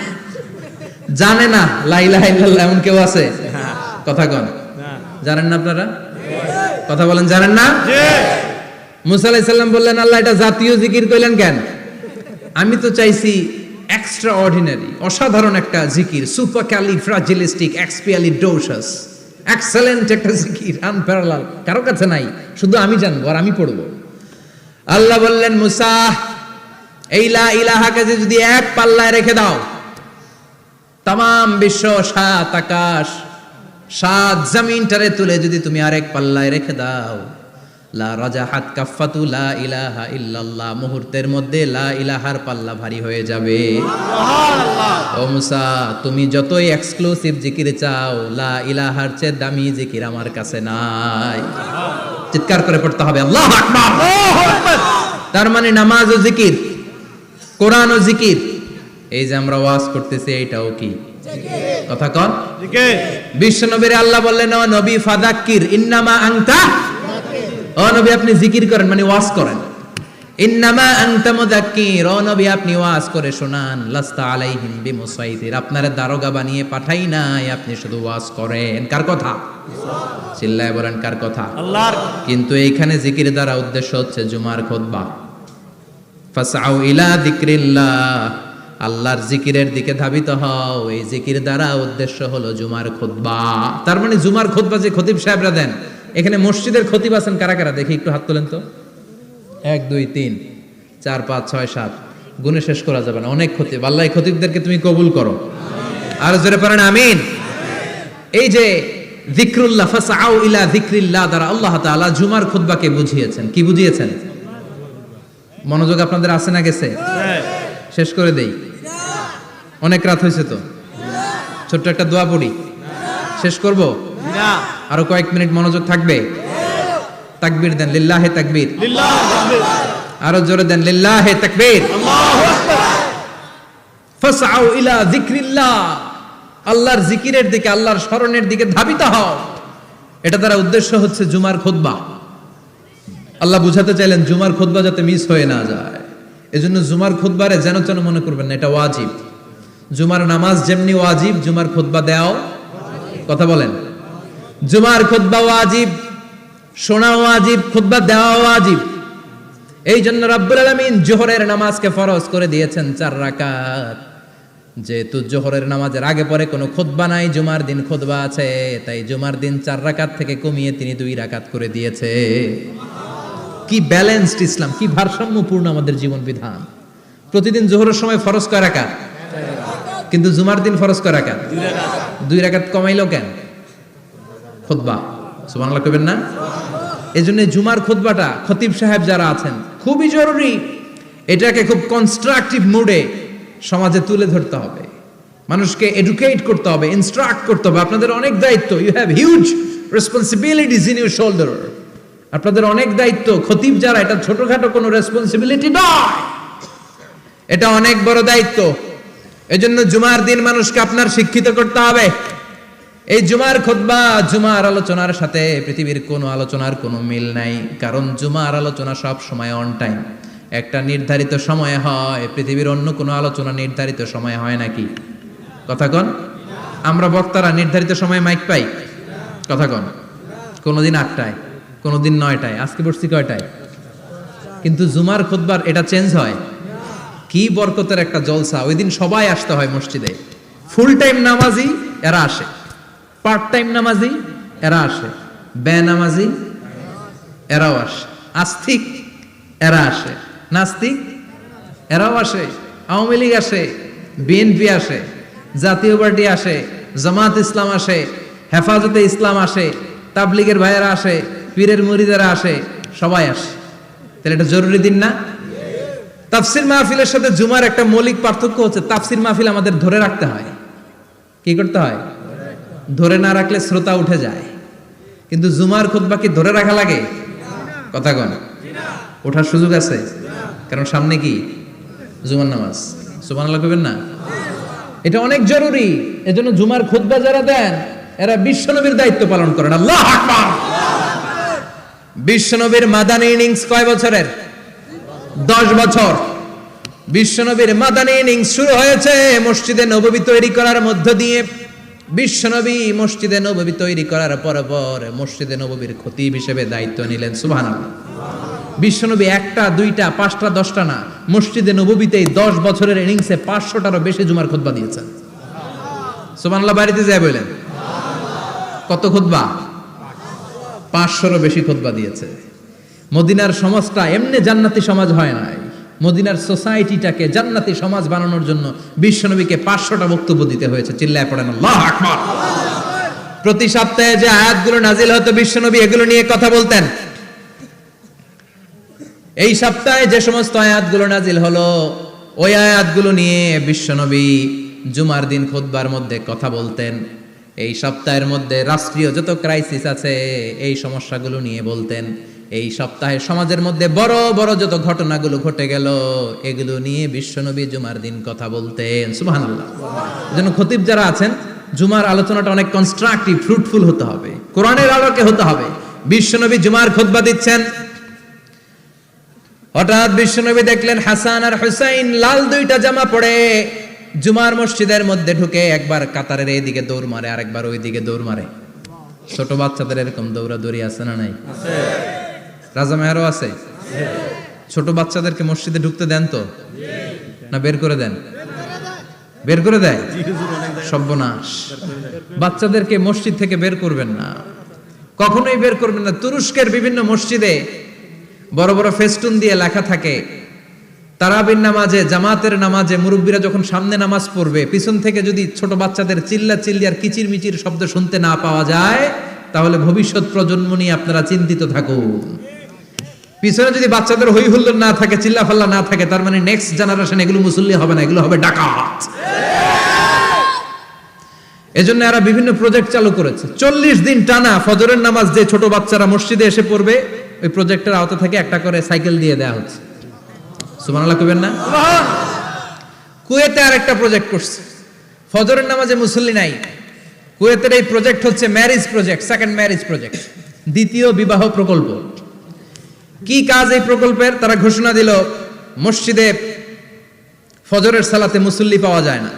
Speaker 1: জানে না লা ইলাহা ইল্লাল্লাহ এমন কেউ আছে? কথা কন, জানেন না আপনারা? কথা বলেন, জানেন না? মুসা আলাইহিস সালাম বললেন আল্লাহ এটা জাতীয় জিকির কইলেন কেন? আমি তো চাইছি এক্সট্রা অর্ডিনারি, অসাধারণ একটা জিকির, সুপারক্যালিফ্রাজিলিস্টিক এক্সপিয়ালিডোসাস, এক্সেলেন্ট একটা জিকির, আনপ্যারালাল, কারো কাছে নাই, শুধু আমি জানবো আর আমি পড়বো। আল্লাহ বললেন মুসা এই লা ইলাহাকে যদি এক পাল্লায় রেখে দাও, তামাম বিশ্ব, সাত আকাশ, সাত জমিনটারে তুলে যদি তুমি আরেক পাল্লায় রেখে দাও, লা রাজাহাত কাফাতু লা ইলাহা ইল্লাল্লাহ, মুহূর্তের মধ্যে লা ইলাহার পাল্লা ভারী হয়ে যাবে। ও মুসা তুমি যতই এক্সক্লুসিভ জিকির চাও, লা ইলাহার চেয়ে দামি জিকির আমার কাছে নাই। চিৎকার করে পড়তে হবে আল্লাহু আকবার। তার মানে নামাজ ও জিকির, কোরআন ও জিকির, এই যে আমরা ওয়াজ করতেছি এইটাও কি কথা কন? বিশ্ব নবীর আল্লাহ বললেন ও নবী ফাযাক্কির ইন্নামা আনতা, ও নবী আপনি জিকির করেন মানে ওয়াজ করেন। ইন্নামা আনতা মুযাক্কির, ও নবী আপনি ওয়াজ করে শোনান। লাস্তা আলাইহিম বিমুসাইতির, আপনারে দারোগা বানিয়ে পাঠাই নাই, আপনি শুধু ওয়াজ করেন। কার কথা? চিল্লায় বলেন কার কথা?
Speaker 2: আল্লাহর।
Speaker 1: কিন্তু এইখানে জিকির দ্বারা উদ্দেশ্য হচ্ছে জুমার খুতবা। ফাসআউ ইলা যিকরিল্লাহ, আল্লাহর জিকিরের দিকে ধাবিত হও, এই জিকির দ্বারা উদ্দেশ্য হলো জুমার খুতবা। তার মানে জুমার খুতবা যে খতিব সাহেবরা দেন, এখানে মসজিদের খতিব আছেন কারা কারা দেখি একটু হাত তোলেন তো। 1 2 3 4 5 6 7 গুণে শেষ করা যাবে না, অনেক খতিব। আল্লাহ এই খতিবদেরকে তুমি কবুল করো, আর জোরে পড়েন আমিন। এই যে যিকরুল্লাহ, ফাসআউ ইলা যিকরিল্লাহ দ্বারা আল্লাহ তাআলা জুমার খুতবাকে বুঝিয়েছেন। কি বুঝিয়েছেন? মনোযোগ আপনাদের আছে না গেছে? শেষ করে দেই, অনেক রাত হয়েছে তো। ছোট্ট একটা দোয়া পড়ি, শেষ করব?
Speaker 2: না,
Speaker 1: আরো কয়েক মিনিট মনোযোগ থাকবে। তাকবীর দেন, লিল্লাহে তাকবীর। আরো জোরে দেন, লিল্লাহে তাকবীর। ফাসআউ ইলা যিকরিল্লাহ, আল্লাহর জিকিরের দিকে, আল্লাহর স্মরণের দিকে ধাবিত হও। এটা দ্বারা উদ্দেশ্য হচ্ছে জুমার খুতবা। আল্লাহ বুঝাতে চাইলেন জুমার খুতবা যাতে মিস হয়ে না যায়, এজন্য জুমার খুতবারে যেন তেন মনে করবেন না, এটা ওয়াজিব। জুমার নামাজ যেমনি ওয়াজিব, জুমার খুতবা দেওয়াও, কথা বলেন, জুমার খুতবা ওয়াজিব, শোনা ওয়াজিব, খুতবা দেওয়া ওয়াজিব। এই জন্য রাব্বুল আলামিন জোহরের নামাজকে ফরজ করে দিয়েছেন 4 রাকাত। যেহেতু জোহরের নামাজের আগে পরে কোনো খুতবা নাই, জুমার দিন খুতবা আছে, তাই জুমার দিন 4 রাকাত থেকে কমিয়ে তিনি 2 রাকাত করে দিয়েছে। কি ব্যালেন্সড ইসলাম, কি ভারসাম্যপূর্ণ আমাদের জীবন বিধান। প্রতিদিন জোহরের সময় ফরজ কয় রাকাত, কিন্তু জুমার দিন ফরজ কয় রাকাত? 2 রাকাত কমাইলো কেন? খুতবা, সুবহানাল্লাহ কইবেন না? এজন্য জুমার খুতবাটা খতিব সাহেব যারা আছেন খুবই জরুরি। এটাকে খুব কনস্ট্রাকটিভ মুডে সমাজে তুলে ধরতে হবে, মানুষকে এডুকেট করতে হবে, ইনস্ট্রাক্ট করতে হবে। আপনাদের অনেক দায়িত্ব, you have huge responsibilities in your shoulder. আপনাদের অনেক দায়িত্ব। খতিব যারা, এটা ছোটখাটো কোনো রেসপন্সিবিলিটি নয়, এটা অনেক বড় দায়িত্ব। এজন্য জুমার দিন মানুষকে আপনার শিক্ষিত করতে হবে। এই জুমার খুতবা, জুমার আলোচনার সাথে পৃথিবীর কোনো আলোচনার কোনো মিল নাই, কারণ জুমার আলোচনা সব সময় অন টাইম, একটা নির্ধারিত সময় হয়। পৃথিবীর অন্য কোনো আলোচনা নির্ধারিত সময় হয় নাকি? কথা কন। আমরা বক্তারা নির্ধারিত সময়ে মাইক পাই? কথা কন। কোনোদিন 8টায়, কোনোদিন 9টায়, আজকে বসছি কয়টায়? কিন্তু জুমার খুতবার এটা চেঞ্জ হয়। কি বরকতের একটা জলসা! ওই দিন সবাই আসতে হয় মসজিদে। ফুল টাইম নামাজি এরা আসে, পার্ট টাইম নামাজি এরা আসে, বেনামাজি এরাও আসে, আস্তিক এরা আসে, নাস্তিক এরাও আসে, আওয়ামী লীগ আসে, বিএনপি আসে, জাতীয় পার্টি আসে, জামাত ইসলাম আসে, হেফাজতে ইসলাম আসে, তাবলীগের ভাইয়েরা আসে, পীরের মুরিদেরা আসে, সবাই আসে। তাহলে এটা জরুরি দিন না? তাফসির মাহফিলের সাথে জুমার একটা মৌলিক পার্থক্য হচ্ছে, তাফসির মাহফিল আমাদের ধরে রাখতে হয়। কি করতে হয়? ধরে না রাখলে শ্রোতা উঠে যায়। কিন্তু জুমার খুতবা কি ধরে রাখা লাগে? কথা কন, ওঠার সুযোগ আছে? কারণ সামনে কি জুমার নামাজ। সুবহানাল্লাহ কইবেন না? এটা অনেক জরুরি। এজন্য জুমার খুতবা যারা দেন এরা বিশ্বনবীর দায়িত্ব পালন করেন। আল্লাহু আকবার। বিশ্বনবীর মাদানী ইনিংস কয় বছরের? 10 বছর। বিশ্বনবীর মাদানী ইনিংস শুরু হয়েছে মসজিদে নববী তৈরি করার মধ্য দিয়ে। বিশ্বনবী মসজিদে নববী তৈরি করার পর মসজিদে নববীর খতিব হিসেবে দায়িত্ব নিলেন। সুবহানাল্লাহ। বিশ্বনবী একটা, দুইটা, পাঁচটা, 10টা না, মসজিদে নববীতেই 10 বছরের ইনিংসে 500টারও বেশি জুমার খুতবা দিয়েছেন। সুবহানাল্লাহ। বাড়িতে যায় বলেন কত খুতবা? 500রও বেশি খুতবা দিয়েছে। মদিনার সমাজটা এমনি জান্নাতি সমাজ হয় নাই। মদিনার সোসাইটিটাকে জান্নাতি সমাজ বানানোর জন্য বিশ্বনবীকে 500টা বক্তব্য দিতে হয়েছে। চিল্লায় পড়েন আল্লাহু আকবার। প্রতি সপ্তাহে যে আয়াতগুলো নাজিল হতো বিশ্বনবী এগুলো নিয়ে কথা বলতেন। এই সপ্তাহে যে সমস্ত আয়াতগুলো নাজিল হলো ওই আয়াতগুলো নিয়ে বিশ্বনবী জুমার দিন খুতবার মধ্যে কথা বলতেন। এই সপ্তাহের মধ্যে রাষ্ট্রীয় যত ক্রাইসিস আছে এই সমস্যাগুলো নিয়ে বলতেন। এই সপ্তাহে সমাজের মধ্যে বড় বড় যত ঘটনাগুলো ঘটে গেল এগুলো নিয়ে বিশ্বনবী জুমার দিন কথা বলতেন। সুবহানাল্লাহ। এজন্য খতিব যারা আছেন জুমার আলোচনাটা অনেক কনস্ট্রাকটিভ, ফ্রুটফুল হতে হবে, কোরআনের আলোকে হতে হবে। বিশ্বনবী জুমার খুতবা দিচ্ছেন, হঠাৎ বিশ্বনবী দেখলেন হাসান আর হুসাইন লাল 2টা জামা পরে জুমার মসজিদের মধ্যে ঢুকে একবার কাতারের এইদিকে দৌড় মারে, আরেকবার ওইদিকে দৌড় মারে। ছোট বাচ্চাদের এরকম দৌড়াদৌড়ি আছে না নাই? রাজা মেয়ারও আছে। ছোট বাচ্চাদেরকে মসজিদে ঢুকতে দেন তো না বের করে দেন? বের করে দেয়। সর্বনাশ। বাচ্চাদেরকে মসজিদ থেকে বের করবেন না, কখনোই বের করবেন না। তুরস্কের বিভিন্ন মসজিদে বড় বড় ফেস্টুন দিয়ে লেখা থাকে তারাবির নামাজে, জামাতের নামাজে মুরব্বীরা যখন সামনে নামাজ পড়বে পিছন থেকে যদি ছোট বাচ্চাদের চিল্লা চিল্লি আর কিচির মিচির শব্দ শুনতে না পাওয়া যায় তাহলে ভবিষ্যৎ প্রজন্ম নিয়ে আপনারা চিন্তিত থাকুন। পিছনে যদি বাচ্চাদের হই হুল্লোড় না থাকে, চিল্লা ফাল্লা না থাকে, তার মানে নেক্সট জেনারেশন এগুলো মুসল্লি হবে না, এগুলো হবে ডাকাত। এজন্য এরা বিভিন্ন প্রজেক্ট চালু করেছে। 40 দিন টানা ফজরের নামাজ যে ছোট বাচ্চারা মসজিদে এসে পড়বে ওই প্রজেক্টের আওতা থেকে একটা করে সাইকেল দিয়ে দেওয়া হচ্ছে। সুবহানাল্লাহ কইবেন না? কুয়েতে আরেকটা প্রজেক্ট করছে, ফজরের নামাজে মুসল্লি নাই। কুয়েতের এই প্রজেক্ট হচ্ছে marriage project, second marriage project, দ্বিতীয় বিবাহ প্রকল্প। কি কাজ এই প্রকল্পের? তারা ঘোষণা দিল মসজিদে ফজরের সালাতে মুসল্লি পাওয়া যায় না,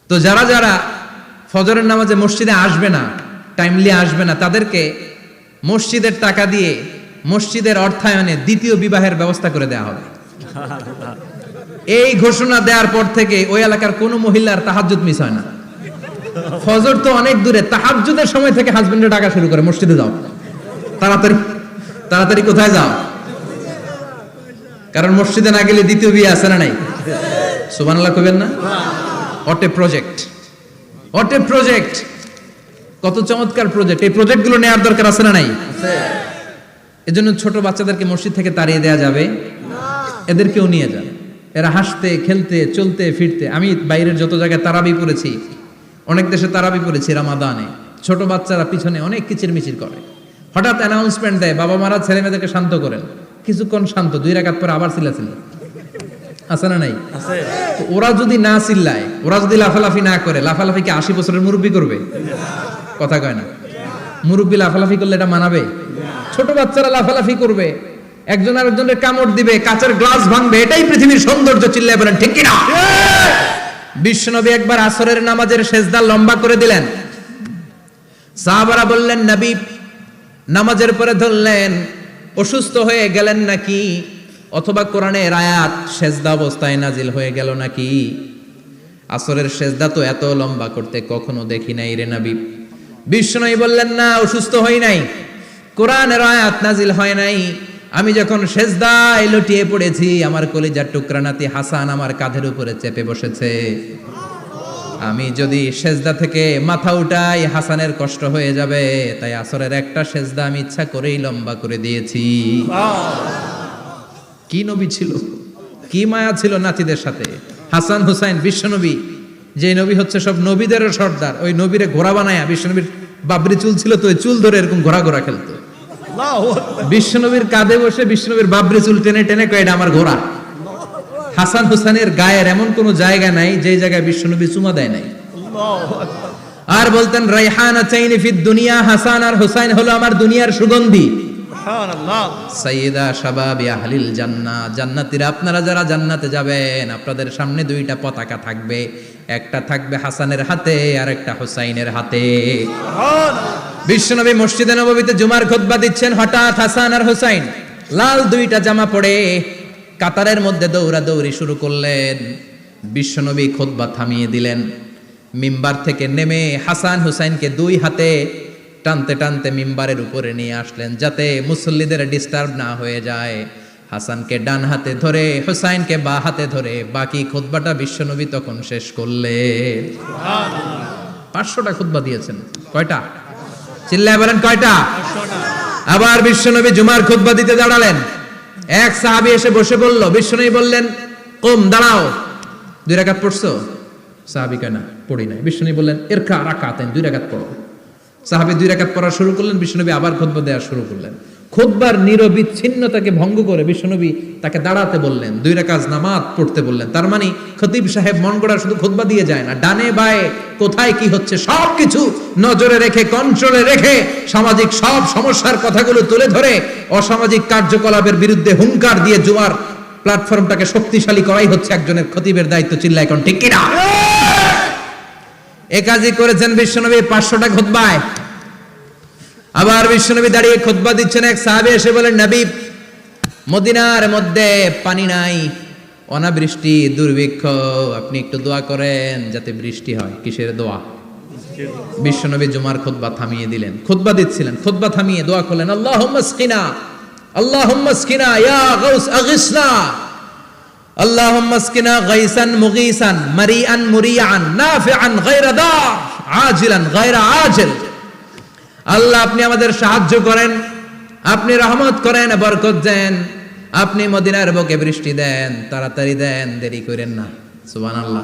Speaker 1: তো যারা যারা ফজরের নামাজে মসজিদে আসবে না, টাইমলি আসবে না, তাদেরকে মসজিদের টাকা দিয়ে মসজিদের অর্থায়নে দ্বিতীয় বিবাহের ব্যবস্থা করে দেওয়া হবে। এই ঘোষণা দেওয়ার পর থেকে ওই এলাকার কোনো মহিলার তাহাজ্জুদ মিস হয় না। ফজর তো অনেক দূরে, তাহাজ্জুদের সময় থেকে হাজবেন্ডের ডাকা শুরু করে মসজিদে যাও, তাড়াতাড়ি তাড়াতাড়ি কোথায় যাও, কারণ মসজিদে না গেলে দ্বিতীয় বিয়ে আছে না নাই? সুবহানাল্লাহ কইবেন না? What a project, what a project, কত চমৎকার প্রজেক্ট। এই প্রজেক্টগুলো নেওয়ার দরকার আছে না নাই? এজন্য ছোট বাচ্চাদেরকে মসজিদ থেকে তাড়িয়ে দেওয়া যাবে না, এদেরকেও নিয়ে যান। এরা হাসতে খেলতে চলতে ফিরতে, আমি বাইরের যত জায়গায় তারাবি পড়েছি, অনেক দেশে তারাবি পড়েছি রামাদানে, ছোট বাচ্চারা পিছনে অনেক কিচির মিচির করে। হঠাৎ অ্যানাউন্সমেন্ট দেয় বাবা মারা ছেলে মেয়েদেরকে শান্ত করেন, কিছুক্ষণ শান্ত, 2 রাকাত পরে আবার চিল্লাচিল্লি, আছে না নাই? ওরা যদি না চিল্লায়, ওরা যদি লাফালাফি না করে, লাফালাফি কি 80 বছরের মুরব্বী করবে? কথা কয় না। মুরব্বী লাফালাফি করলে এটা মানাবে? ছোট বাচ্চারা লাফালাফি করবে, একজন আরেকজনের কামড় দিবে, কাঁচের গ্লাস ভাঙবে, এটাই পৃথিবীর সৌন্দর্য। চিল্লায় বলেন ঠিক কিনা? বিশ্বনবী একবার আসরের নামাজের সেজদা লম্বা করে দিলেন। সাহাবারা বললেন নবী নামাজের পরে ধরলেন অসুস্থ হয়ে গেলেন নাকি, অথবা কোরআনের আয়াত সেজদা অবস্থায় নাজিল হয়ে গেল নাকি? আসরের সেজদা তো এত লম্বা করতে কখনো দেখি নাই রে নবী। বিশ্বনবী বললেন না, অসুস্থ হই নাই, কোরআনের আয়াত নাজিল হয় নাই, আমি যখন সেজদায় লুটিয়ে পড়েছি আমার কলিজার টুকরা নাতি হাসান আমার কাঁধের উপরে চেপে বসেছে। আমি যদি সেজদা থেকে মাথা উঠাই হাসানের কষ্ট হয়ে যাবে, তাই আসরের একটা সেজদা আমি ইচ্ছা করেই লম্বা করে দিয়েছি। কি নবী ছিল, কি মায়া ছিল নাতিদের সাথে। হাসান হুসাইন বিশ্বনবী, যে নবী হচ্ছে সব নবীদেরও সর্দার, ওই নবীরে ঘোড়া বানায়া, বিশ্বনবীর বাবরি চুল ছিল তো ওই চুল ধরে এরকম ঘোড়া ঘোড়া খেলতো। বিশ্বনবীর কাঁধে বসে বিশ্বনবীর বাবরি চুল টেনে টেনে কয় এটা আমার ঘোড়া। হাসান হুসাইনের গায়ের এমন কোন জায়গা নাই যে জায়গায় বিশ্বনবী চুমা দেয় নাই। আর বলতেন রাইহানাতাইনি ফিদ দুনিয়া, হাসান আর হুসাইন হলো আমার দুনিয়ার সুগন্ধি।
Speaker 2: সুবহানাল্লাহ।
Speaker 1: সাইয়্যিদা শাবাবি আহলিল জান্নাহ, জান্নাতীরা আপনারা যারা জান্নাতে যাবেন আপনাদের সামনে দুইটা পতাকা থাকবে, একটা থাকবে হাসানের হাতে আর একটা হুসাইনের হাতে।
Speaker 2: সুবহানাল্লাহ।
Speaker 1: বিশ্বনবী মসজিদে নববীতে জুমার খুতবা দিচ্ছেন, হঠাৎ হাসান আর হুসাইন লাল দুইটা জামা পরে কাতারের মধ্যে দৌড়াদৌড়ি শুরু করলেন। বিশ্বনবী খুতবা থামিয়ে দিলেন, মিম্বার থেকে নেমে হাসান হুসাইনকে দুই হাতে টানতে টানতে মিম্বারের উপরে নিয়ে আসলেন যাতে মুসল্লিদের ডিস্টার্ব না হয়ে যায়। হাসানকে ডান হাতে ধরে হুসাইনকে বা হাতে ধরে বাকি খুতবাটা বিশ্বনবী তখন শেষ করলেন। 500টা খুতবা দিয়েছেন। কয়টা? চিল্লায় বলেন কয়টা? আবার বিশ্বনবী জুমার খুতবা দিতে দাঁড়ালেন। এক সাহাবী এসে বসে বলল, বিশ্বনবী বললেন কম, দাঁড়াও, 2 রাকাত পড়ছো? সাহাবী কয় না, পড়ি নাই। বিশ্বনবী বললেন ইরকা রাকাতাইন, 2 রাকাত পড়ো। সাহাবী 2 রাকাত পড়া শুরু করলেন, বিশ্বনবী আবার খুতবা দেওয়া শুরু করলেন। খুতবার নিরবিচ্ছিন্নতাকে ভঙ্গ করে বিশ্বনবী তাকে দাঁড়াতে বললেন, 2 রাকাত নামাজ পড়তে বললেন। তার মানে খতিব সাহেব মন গড়া শুধু খুতবা দিয়ে যায় না, ডানে বায়ে কোথায় কি হচ্ছে সবকিছু নজরে রেখে, কন্ট্রোলে রেখে সামাজিক সব সমস্যার কথাগুলো তুলে ধরে অসামাজিক কার্যকলাপের বিরুদ্ধে হুঙ্কার দিয়ে জুমার প্ল্যাটফর্মটাকে শক্তিশালী করাই হচ্ছে একজনের খতিবের দায়িত্ব। চিল্লায় এখন ঠিক কিনা? এ কাজই করেছেন বিশ্বনবী 500টা খুতবায়। আবার বিশ্বনবী দাঁড়িয়ে খুতবা দিচ্ছেন, এক সাহাবী এসে বলেন, নবী মদিনার মধ্যে পানি নাই, অনাবৃষ্টি, দুর্ভিক্ষ, আপনি একটু দোয়া করেন যাতে বৃষ্টি হয়। কিসের দোয়া? বিশ্বনবী জুমার খুতবা থামিয়ে দিলেন, খুতবা দিচ্ছিলেন, খুতবা থামিয়ে দোয়া করলেন, আল্লাহুম্মা আসকিনা, আল্লাহুম্মা আসকিনা ইয়া গাউস আগিসনা, আল্লাহুম্মা আসকিনা গাইসান মুগীসান মারিআন মুরিআন নাফিআন গায়রা দার আজিলান গায়রা আজিল। আল্লাহ আপনি আমাদের সাহায্য করেন, আপনি রহমত করেন, বরকত দেন, আপনি মদিনার বুকে বৃষ্টি দেন, তাড়াতাড়ি দেন, দেরি করেন না। সুবহানাল্লাহ।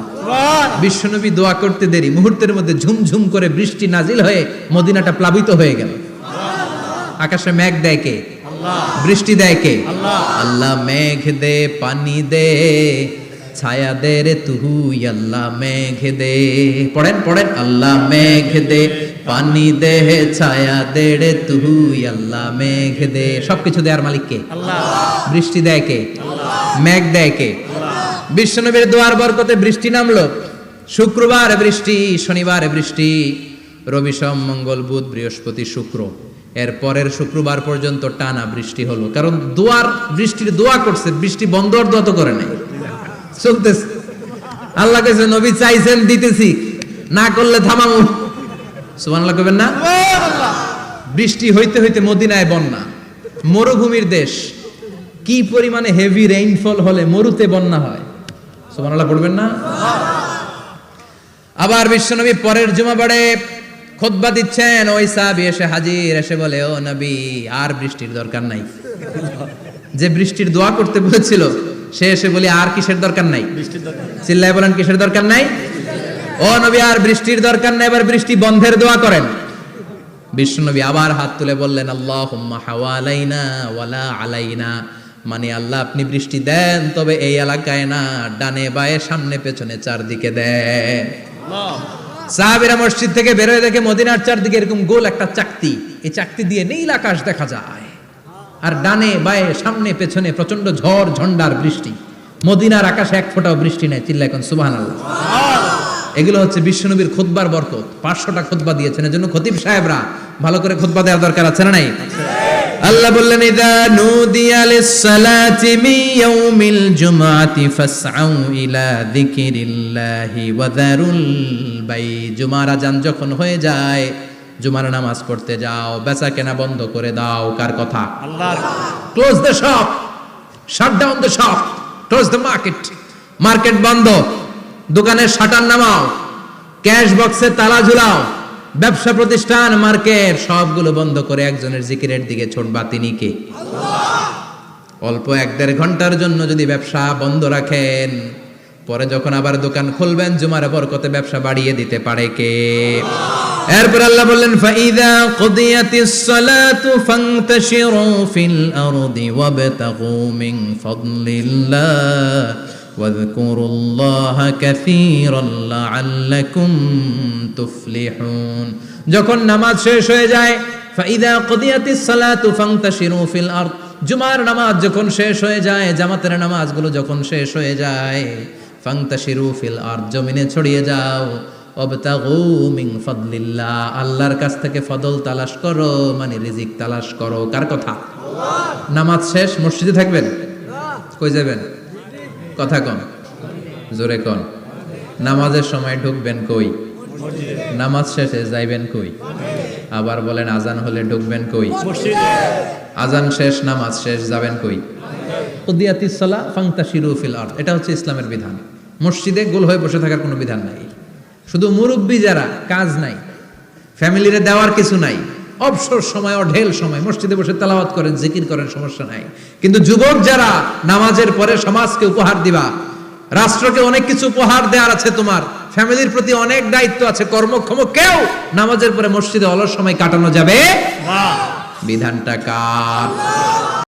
Speaker 1: বিশ্বনবী দোয়া করতে দেরি, মুহূর্তের মধ্যে ঝুমঝুম করে বৃষ্টি নাজিল হয়ে মদিনাটা প্লাবিত হয়ে গেল। আকাশে মেঘ দেয় কে? বৃষ্টি দেয় কে? আল্লাহ মেঘ দে, পানি দে, ছায়া দে রে তুই, আল্লাহ মেঘ দে। পড়েন পড়েন, আল্লাহ মেঘ দে, পানি দে, ছায়া দে রে তুই, আল্লাহ মেঘ দে। সবকিছু দেয়ার মালিক কে? আল্লাহ। বৃষ্টি দেয় কে? আল্লাহ। মেঘ দেয় কে? আল্লাহ। বিশ্বনবীর দোয়ার বরকতে বৃষ্টি নামলো। শুক্রবার বৃষ্টি, শনিবার বৃষ্টি, রবি সোম মঙ্গল বুধ বৃহস্পতি শুক্র, এর পরের শুক্রবার পর্যন্ত টানা বৃষ্টি হলো। কারণ দোয়ার বৃষ্টির দোয়া করছে, বৃষ্টি বন্ধ আর দোয়া তো করে নাই, চলতেছে। আল্লাহ কাছে নবী চাইছেন, দিতেছি, না করলে থামামু। সুবহানাল্লাহ কইবেন না? বৃষ্টি হইতে হইতে মদিনায় বন্যা, মরুভূমির দেশ, কি পরিমাণে হেভি রেইনফল হলে মরুতে বন্যা হয়। সুবহানাল্লাহ পড়বেন না? আবার বিশ্বনবী পরের জুমাবারে খুতবা দিচ্ছেন, ওই সাহাবী এসে হাজির, এসে বলে, ও নবী আর বৃষ্টির দরকার নাই। যে বৃষ্টির দোয়া করতে বলেছিল সে এসে বলি আর কিসের দরকার নাই? চিল্লায় বলেন কিসের দরকার নাই? ও নবী আর বৃষ্টির দরকার নাই, এবার বৃষ্টি বন্ধের দোয়া করেন। বিশ্বনবী আবার হাত তুলে বললেন, আল্লাহুম্মা হাওয়ালাইনা ওয়ালা আলাইনা, মানে আল্লাহ আপনি বৃষ্টি দেন, তবে এই এলাকায় না, ডানে বায়ে সামনে পেছনে চারদিকে দেন। সাহাবীরা মসজিদ থেকে বের হয়ে দেখে মদিনার চারদিকে এরকম গোল একটা চাকতি, এই চাকতি দিয়ে নীল আকাশ দেখা যায়, আর ডানে বায়ে সামনে পেছনে প্রচন্ড ঝড় ঝন্ডার বৃষ্টি। মদিনার আকাশে এক ফোঁটাও বৃষ্টি নাই। চিল্লায় এখন সুবহানাল্লাহ। এগুলো হচ্ছে বিশ্বনবীর খুতবার বরকত। 500টা খুতবা দিয়েছেন, এজন্য খতিব সাহেবরা ভালো করে খুতবা দেওয়ার দরকার আছে না নাই? আল্লাহ বললেন, ইযা নুদিয়া লিস-সালাতি মিন ইয়াউমিল জুমআতি ফাসআউ ইলা যিকিরিল্লাহি ওয়া যারুল বাই। জুমার আযান যখন হয়ে যায়, জুমার নামাজ পড়তে যাও, বেচা কেনা বন্ধ করে দাও। কার কথা? আল্লাহর। Close the shop, shut down the shop, close the market. Market বন্ধ, দোকানের শাটার নামাও, ক্যাশ বক্সে তালা ঝুলাও, ব্যবসা প্রতিষ্ঠান মার্কেট সবগুলো বন্ধ করে একজনের জিকিরের দিকে ছোটবা, তিনি কে? অল্প 1-1.5 ঘন্টার জন্য যদি ব্যবসা বন্ধ রাখেন, পরে যখন আবার দোকান খুলবেন জুমার বরকতে ব্যবসা বাড়িয়ে দিতে পারে কে? এরপর আল্লাহ বললেন ফাইদা কুদিয়াতিস সালাতু ফান্তাশিরু ফিল আরদি ওয়াবতাগু মিন ফাদলিল্লাহ ওয়াযকুরুল্লাহা কাসীরান লাআল্লাকুম তুফলিহুন। যখন নামাজ শেষ হয়ে যায়, ফাইদা কুদিয়াতিস সালাতু ফান্তাশিরু ফিল আরদ, জুমার নামাজ যখন শেষ হয়ে যায়, জামাতের নামাজগুলো যখন শেষ হয়ে যায়, ফান্তাশিরু ফিল আরদ, জমিনে ছড়িয়ে যাও, ওয়াবতাগু মিন ফাদলিল্লাহ, আল্লাহর কাছ থেকে ফদল তালাশ করো, মানে রিজিক তালাশ করো। কার কথা? নামাজ শেষ মসজিদে থাকবেন? কই যাবেন? কথা কন, জোরে কন। নামাজের সময় ঢুকবেন কই? নামাজ শেষে যাইবেন কই? আবার বলেন আজান হলে ঢুকবেন কই? আজান শেষ, নামাজ শেষ, যাবেন কই? কুদিয়াতিস সালাহ ফান্তাশিরু ফিল আরদ, এটা হচ্ছে ইসলামের বিধান। মসজিদে গোল হয়ে বসে থাকার কোনো বিধান নাই। শুধু মুরব্বী যারা, কাজ নাই, ফ্যামিলিরে দেওয়ার কিছু নাই, অবসর সময় অঢেল সময় মসজিদে বসে তেলাওয়াত করেন, জিকির করেন, সমস্যা নাই। কিন্তু যুবক যারা, নামাজের পরে সমাজকে উপহার দিবা, রাষ্ট্রকে অনেক কিছু উপহার দেওয়ার আছে, তোমার ফ্যামিলির প্রতি অনেক দায়িত্ব আছে, কর্মক্ষম কেউ নামাজের পরে মসজিদে অলস সময় কাটানো যাবে না। বিধানটা কার?